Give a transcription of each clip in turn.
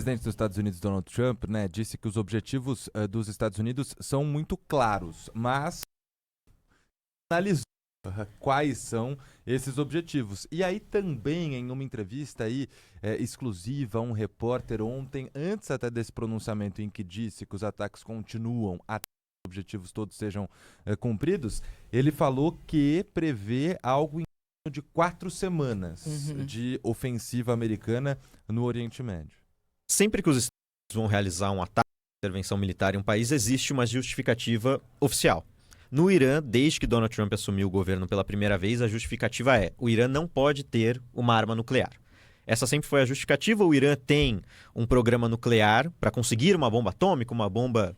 O presidente dos Estados Unidos, Donald Trump, né, disse que os objetivos dos Estados Unidos são muito claros, mas analisou quais são esses objetivos. E aí também, em uma entrevista aí, exclusiva a um repórter ontem, antes até desse pronunciamento em que disse que os ataques continuam até que os objetivos todos sejam cumpridos, ele falou que prevê algo em torno de 4 semanas de ofensiva americana no Oriente Médio. Sempre que os Estados Unidos vão realizar um ataque de intervenção militar em um país, existe uma justificativa oficial. No Irã, desde que Donald Trump assumiu o governo pela primeira vez, a justificativa é: o Irã não pode ter uma arma nuclear. Essa sempre foi a justificativa. O Irã tem um programa nuclear para conseguir uma bomba atômica, uma bomba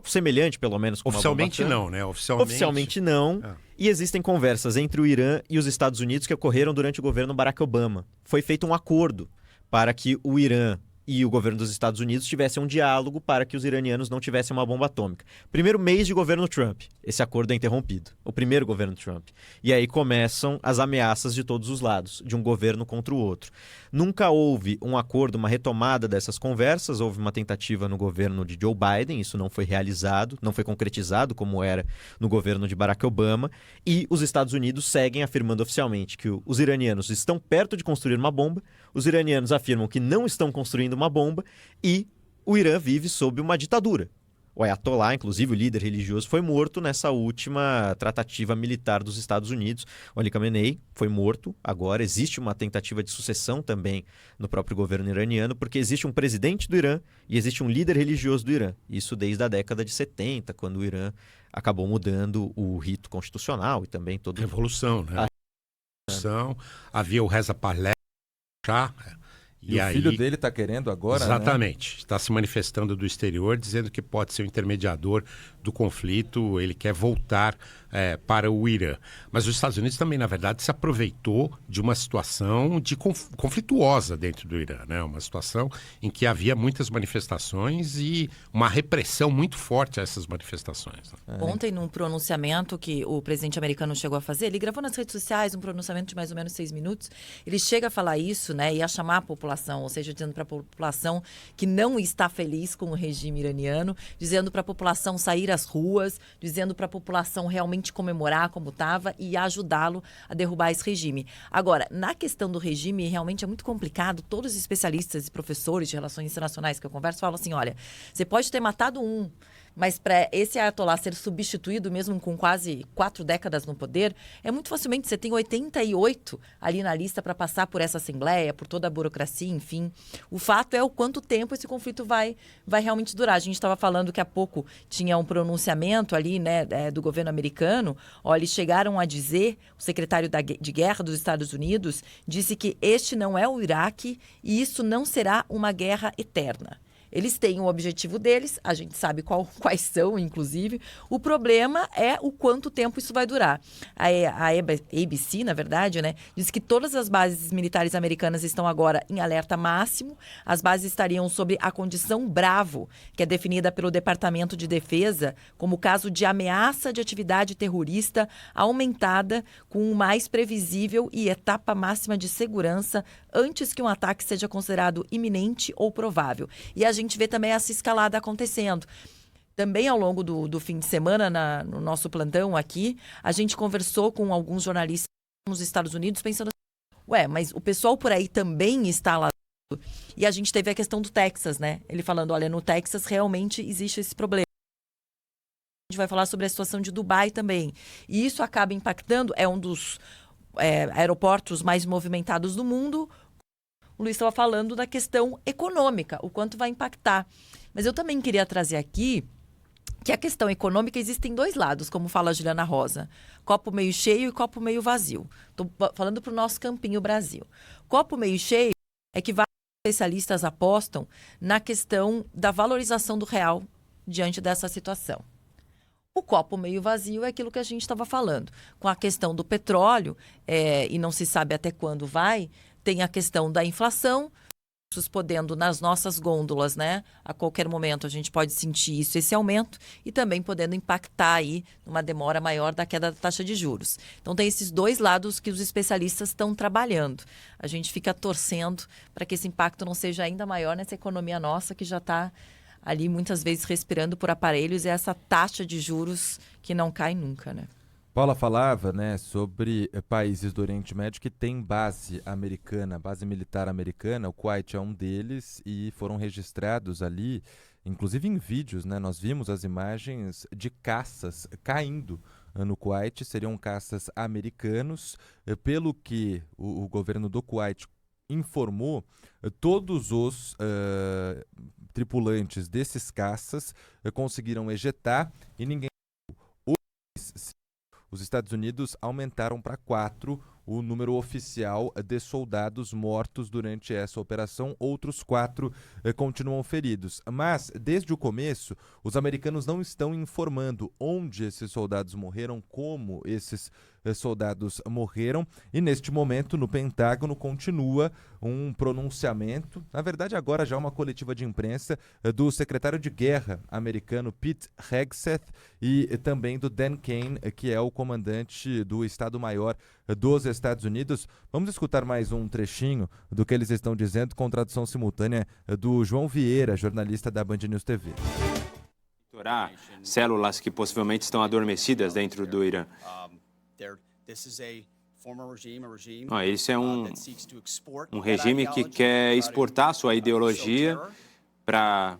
semelhante, pelo menos, com oficialmente uma bomba não, né? Oficialmente não. E existem conversas entre o Irã e os Estados Unidos que ocorreram durante o governo Barack Obama. Foi feito um acordo para que o Irã e o governo dos Estados Unidos tivessem um diálogo para que os iranianos não tivessem uma bomba atômica. Primeiro mês de governo Trump, esse acordo é interrompido. O primeiro governo Trump. E aí começam as ameaças de todos os lados, de um governo contra o outro. Nunca houve um acordo, uma retomada dessas conversas. Houve uma tentativa no governo de Joe Biden, isso não foi realizado, não foi concretizado como era no governo de Barack Obama. E os Estados Unidos seguem afirmando oficialmente que os iranianos estão perto de construir uma bomba, os iranianos afirmam que não estão construindo uma bomba e o Irã vive sob uma ditadura. O Ayatollah, inclusive o líder religioso, foi morto nessa última tratativa militar dos Estados Unidos. O Ali Khamenei foi morto. Agora existe uma tentativa de sucessão também no próprio governo iraniano, porque existe um presidente do Irã e existe um líder religioso do Irã. Isso desde a década de 70, quando o Irã acabou mudando o rito constitucional e também todo... Revolução, né? Revolução. Havia o Reza Pahlavi, E o aí, filho dele está querendo agora, exatamente, está se manifestando do exterior, dizendo que pode ser o intermediador do conflito, ele quer voltar para o Irã. Mas os Estados Unidos também, na verdade, se aproveitou de uma situação conflituosa dentro do Irã, né? Uma situação em que havia muitas manifestações e uma repressão muito forte a essas manifestações. Né? Ontem, num pronunciamento que o presidente americano chegou a fazer, ele gravou nas redes sociais um pronunciamento de mais ou menos 6 minutos, ele chega a falar isso, né, e a chamar a população, ou seja, dizendo para a população que não está feliz com o regime iraniano, dizendo para a população sair às ruas, dizendo para a população realmente comemorar como estava e ajudá-lo a derrubar esse regime. Agora, na questão do regime, realmente é muito complicado. Todos os especialistas e professores de relações internacionais que eu converso falam assim, olha, você pode ter matado um, mas para esse Ayatollah ser substituído, mesmo com quase 4 décadas no poder, é muito facilmente. Você tem 88 ali na lista para passar por essa assembleia, por toda a burocracia, enfim. O fato é o quanto tempo esse conflito vai realmente durar. A gente estava falando que há pouco tinha um pronunciamento ali, né, do governo americano. Olha, eles chegaram a dizer, o secretário de Guerra dos Estados Unidos disse que este não é o Iraque e isso não será uma guerra eterna. Eles têm o objetivo deles, a gente sabe quais são, inclusive. O problema é o quanto tempo isso vai durar. A ABC, na verdade, né, diz que todas as bases militares americanas estão agora em alerta máximo. As bases estariam sob a condição Bravo, que é definida pelo Departamento de Defesa como caso de ameaça de atividade terrorista aumentada com o mais previsível e etapa máxima de segurança antes que um ataque seja considerado iminente ou provável. E a gente vê também essa escalada acontecendo. Também ao longo do fim de semana, no nosso plantão aqui, a gente conversou com alguns jornalistas nos Estados Unidos pensando assim, mas o pessoal por aí também está lá. E a gente teve a questão do Texas, né? Ele falando, olha, no Texas realmente existe esse problema. A gente vai falar sobre a situação de Dubai também. E isso acaba impactando, é um dos aeroportos mais movimentados do mundo. O Luiz estava falando da questão econômica, o quanto vai impactar. Mas eu também queria trazer aqui que a questão econômica existem 2 lados, como fala a Juliana Rosa. Copo meio cheio e copo meio vazio. Estou falando para o nosso campinho Brasil. Copo meio cheio é que vários especialistas apostam na questão da valorização do real diante dessa situação. O copo meio vazio é aquilo que a gente estava falando. Com a questão do petróleo, e não se sabe até quando vai, tem a questão da inflação, podendo nas nossas gôndolas, né? A qualquer momento a gente pode sentir isso, esse aumento, e também podendo impactar aí numa demora maior da queda da taxa de juros. Então tem esses dois lados que os especialistas estão trabalhando. A gente fica torcendo para que esse impacto não seja ainda maior nessa economia nossa que já está ali muitas vezes respirando por aparelhos, e essa taxa de juros que não cai nunca, né? Paula falava, né, sobre países do Oriente Médio que têm base americana, base militar americana. O Kuwait é um deles e foram registrados ali, inclusive em vídeos, né? Nós vimos as imagens de caças caindo no Kuwait, seriam caças americanos. Pelo que o governo do Kuwait informou, todos os tripulantes desses caças conseguiram ejetar e ninguém... Os Estados Unidos aumentaram para 4 o número oficial de soldados mortos durante essa operação. Outros 4 continuam feridos. Mas, desde o começo, os americanos não estão informando onde esses soldados morreram, como esses soldados morreram. E, neste momento, no Pentágono, continua um pronunciamento, na verdade, agora já uma coletiva de imprensa do secretário de Guerra americano Pete Hegseth e também do Dan Kane, que é o comandante do Estado-Maior dos Estados Unidos. Vamos escutar mais um trechinho do que eles estão dizendo com tradução simultânea do João Vieira, jornalista da Band News TV. Células que possivelmente estão adormecidas dentro do Irã. Esse é um regime que quer exportar sua ideologia para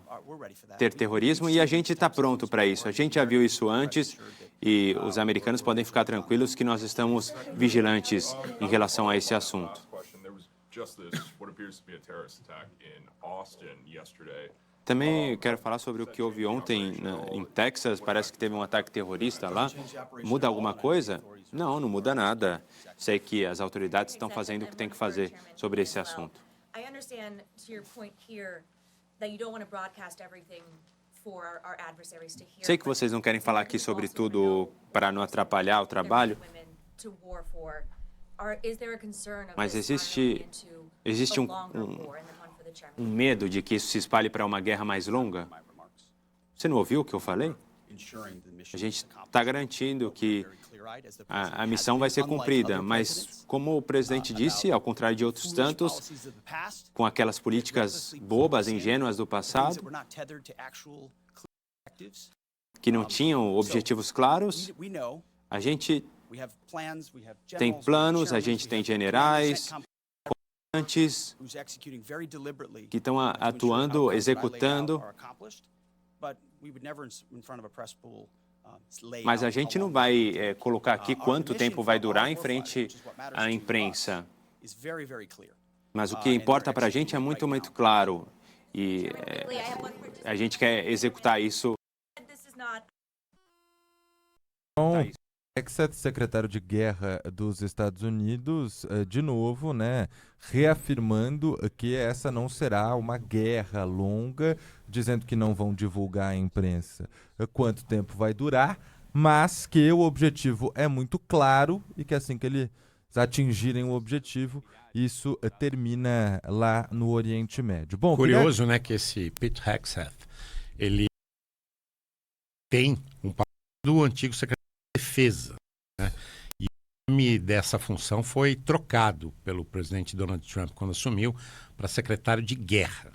ter terrorismo, e a gente está pronto para isso. A gente já viu isso antes e os americanos podem ficar tranquilos que nós estamos vigilantes em relação a esse assunto. Também quero falar sobre o que houve ontem em Texas. Parece que teve um ataque terrorista lá. Muda alguma coisa? Não, não muda nada. Sei que as autoridades estão fazendo o que tem que fazer sobre esse assunto. Sei que vocês não querem falar aqui sobre tudo para não atrapalhar o trabalho, mas existe um medo de que isso se espalhe para uma guerra mais longa? Você não ouviu o que eu falei? A gente está garantindo que a missão vai ser cumprida, mas, como o presidente disse, ao contrário de outros tantos, com aquelas políticas bobas, ingênuas do passado, que não tinham objetivos claros, a gente tem planos, a gente tem generais, que estão atuando, executando, mas a gente não vai colocar aqui quanto tempo vai durar em frente à imprensa. Mas o que importa para a gente é muito, muito claro, e a gente quer executar isso. Bom, secretário de Guerra dos Estados Unidos, de novo, né, reafirmando que essa não será uma guerra longa, dizendo que não vão divulgar à imprensa quanto tempo vai durar, mas que o objetivo é muito claro e que assim que eles atingirem o objetivo, isso termina lá no Oriente Médio. Bom, curioso, né, que esse Pete Hegseth, ele tem um papel do antigo secretário Defesa, né? E o nome dessa função foi trocado pelo presidente Donald Trump quando assumiu para secretário de Guerra.